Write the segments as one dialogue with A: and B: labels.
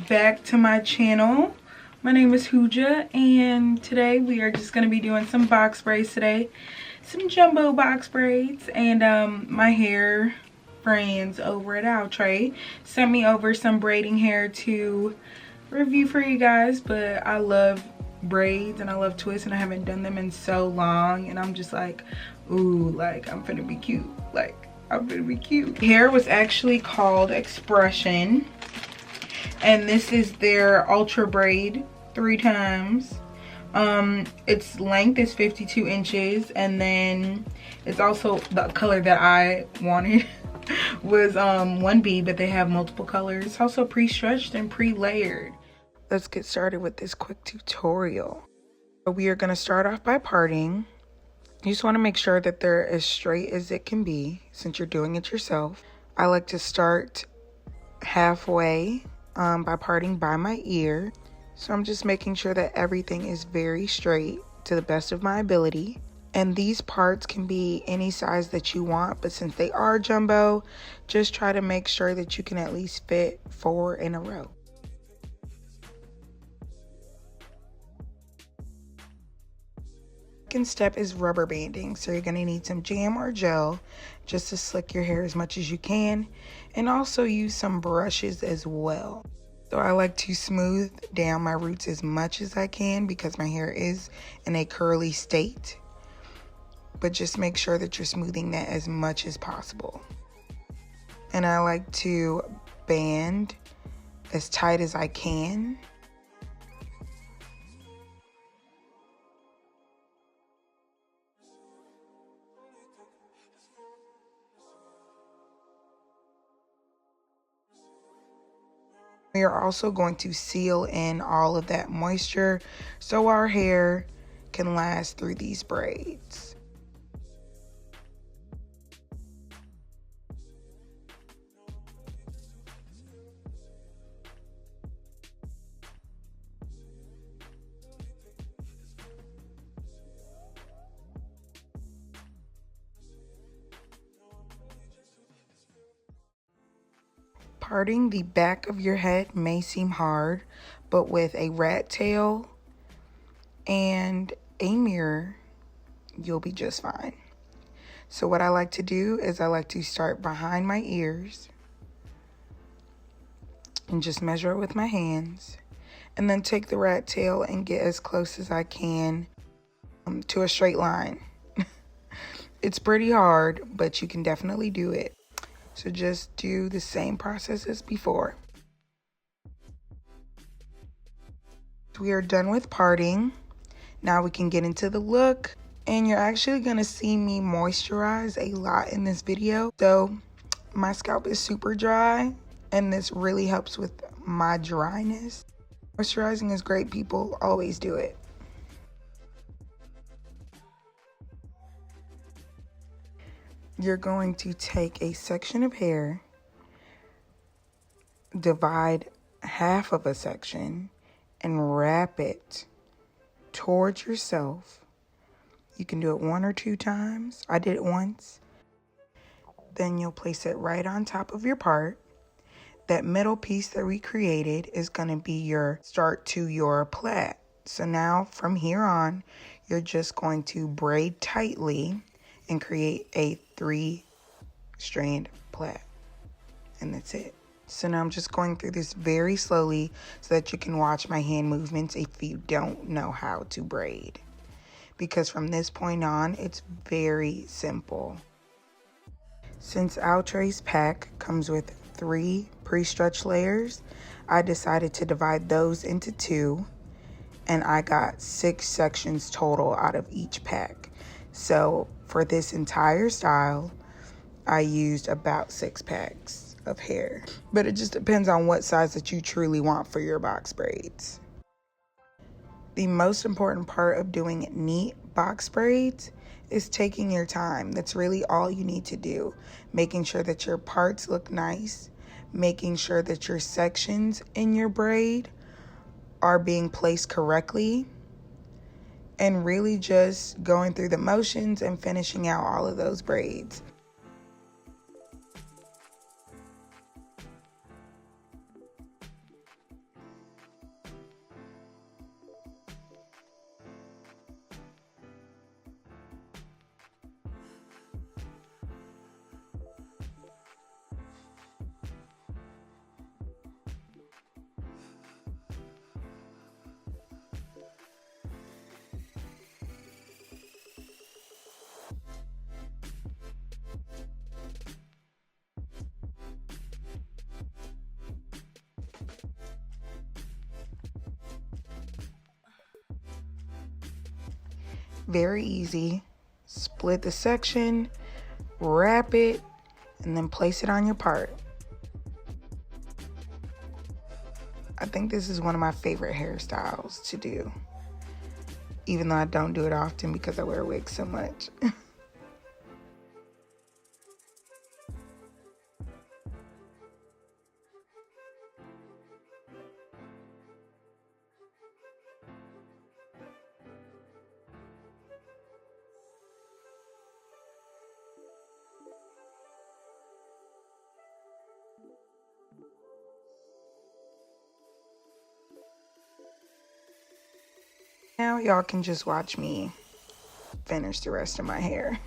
A: back to my channel. My name is Hooja, and today we are just going to be doing some box braids today. Some jumbo box braids. And my hair friends over at Outre sent me over some braiding hair to review for you guys. But I love braids and I love twists, and I haven't done them in so long, and I'm just like, ooh, like I'm finna be cute. Like I'm gonna be cute. Hair was actually called Xpression, and this is their ultra braid 3 times. Its length is 52 inches, and then it's also the color that I wanted was 1B, but they have multiple colors. It's also pre-stretched and pre-layered. Let's get started with this quick tutorial. We are gonna start off by parting. You just want to make sure that they're as straight as it can be since you're doing it yourself. I like to start halfway by parting by my ear. So I'm just making sure that everything is very straight to the best of my ability. And these parts can be any size that you want, but since they are jumbo, just try to make sure that you can at least fit 4 in a row. Second step is rubber banding. So you're going to need some jam or gel just to slick your hair as much as you can, and also use some brushes as well. So I like to smooth down my roots as much as I can because my hair is in a curly state, but just make sure that you're smoothing that as much as possible. And I like to band as tight as I can. We are also going to seal in all of that moisture so our hair can last through these braids. Parting the back of your head may seem hard, but with a rat tail and a mirror, you'll be just fine. So what I like to do is I like to start behind my ears and just measure it with my hands, and then take the rat tail and get as close as I can to a straight line. It's pretty hard, but you can definitely do it. So just do the same process as before. We are done with parting. Now we can get into the look, and you're actually gonna see me moisturize a lot in this video. So my scalp is super dry, and this really helps with my dryness. Moisturizing is great, people. Always do it. You're going to take a section of hair, divide half of a section, and wrap it towards yourself. You can do it 1 or 2 times. I did it once. Then you'll place it right on top of your part. That middle piece that we created is going to be your start to your plait. So now from here on, you're just going to braid tightly and create a 3-strand plait, and that's it. So now I'm just going through this very slowly so that you can watch my hand movements if you don't know how to braid, because from this point on it's very simple. Since Outre's pack comes with 3 pre-stretch layers, I decided to divide those into 2, and I got 6 sections total out of each pack. So for this entire style, I used about 6 packs of hair. But it just depends on what size that you truly want for your box braids. The most important part of doing neat box braids is taking your time. That's really all you need to do. Making sure that your parts look nice. Making sure that your sections in your braid are being placed correctly. And really just going through the motions and finishing out all of those braids. Very easy. Split the section, wrap it, and then place it on your part. I think this is one of my favorite hairstyles to do, even though I don't do it often because I wear wigs so much. Now y'all can just watch me finish the rest of my hair.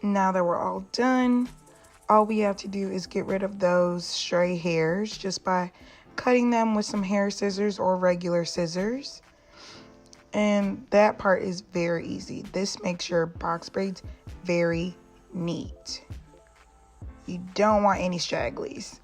A: Now that we're all done, all we have to do is get rid of those stray hairs just by cutting them with some hair scissors or regular scissors. And that part is very easy. This makes your box braids very neat. You don't want any stragglies.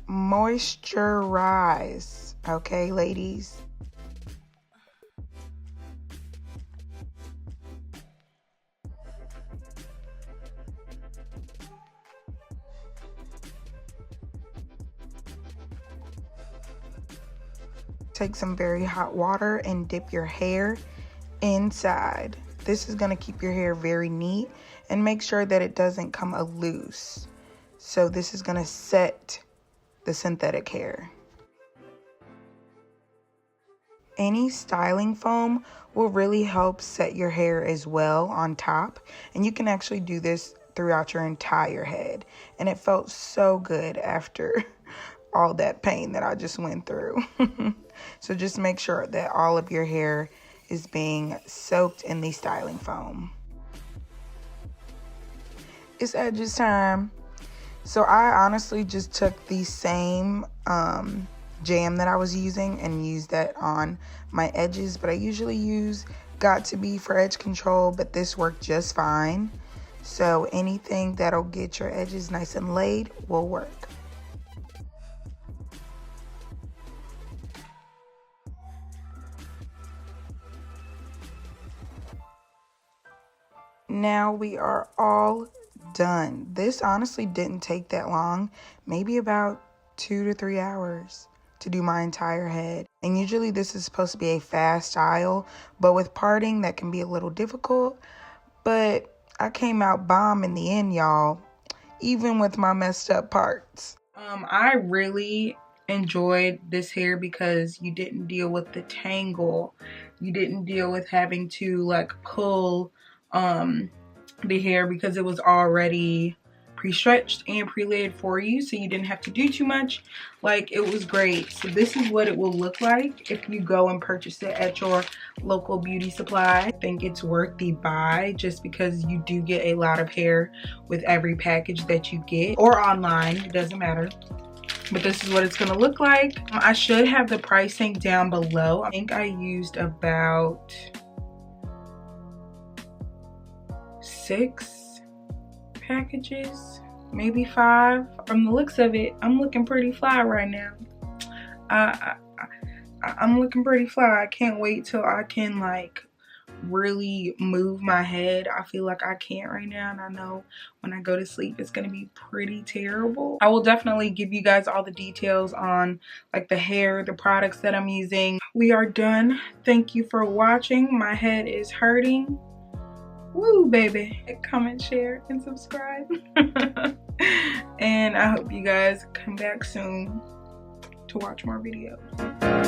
A: Moisturize, okay, ladies? Take some very hot water and dip your hair inside. This is going to keep your hair very neat and make sure that it doesn't come loose. So this is going to set the synthetic hair. Any styling foam will really help set your hair as well on top, and you can actually do this throughout your entire head, and it felt so good after all that pain that I just went through. So just make sure that all of your hair is being soaked in the styling foam. It's edges time. So I honestly just took the same jam that I was using and used that on my edges, but I usually use Got To Be for edge control, but this worked just fine. So anything that'll get your edges nice and laid will work. Now we are all done. This honestly didn't take that long, maybe about 2 to 3 hours to do my entire head. And usually this is supposed to be a fast style, but with parting that can be a little difficult. But I came out bomb in the end, y'all, even with my messed up parts. I really enjoyed this hair because you didn't deal with the tangle. You didn't deal with having to like pull the hair because it was already pre-stretched and pre-laid for you, so you didn't have to do too much. Like, it was great. So this is what it will look like if you go and purchase it at your local beauty supply. I think it's worth the buy just because you do get a lot of hair with every package that you get, or online, it doesn't matter. But this is what it's gonna look like. I should have the pricing down below. I think I used about 6 packages, maybe 5. From the looks of it, I'm looking pretty fly right now. I'm looking pretty fly. I can't wait till I can like really move my head. I feel like I can't right now, and I know when I go to sleep it's gonna be pretty terrible. I will definitely give you guys all the details on like the hair, the products that I'm using. We are done. Thank you for watching. My head is hurting. Woo, baby. Comment, share, and subscribe. And I hope you guys come back soon to watch more videos.